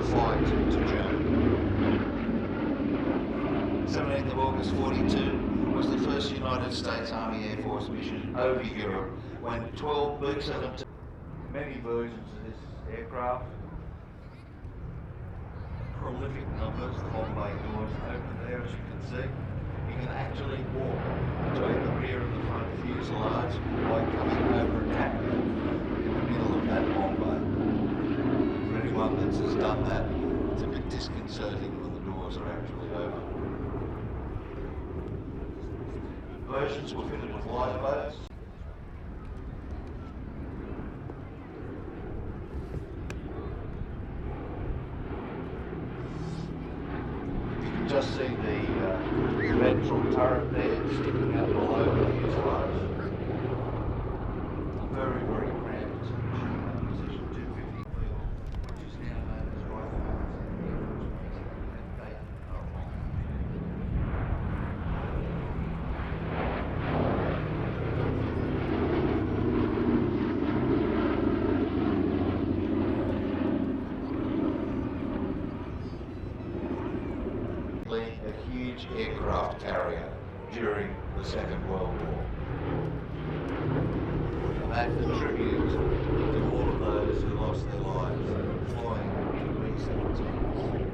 flight to Germany. 17th of August 42 was the first United States Army Air Force mission over Europe when 12 B-17... Many versions of this aircraft, prolific numbers, the bomb bay doors open there as you can see. You can actually walk between the rear and the front fuselage by coming over a catwalk in the middle of that bomb bay. For anyone that has done that, it's a bit disconcerting when the doors are actually open. Versions were fitted with lifeboats. Just see the ventral turret there sticking out below the fuselage. Very, very cramped position 250 wheel, which is now known as rifle. A huge aircraft carrier during the Second World War. And that's the tribute to all of those who lost their lives flying B-17s.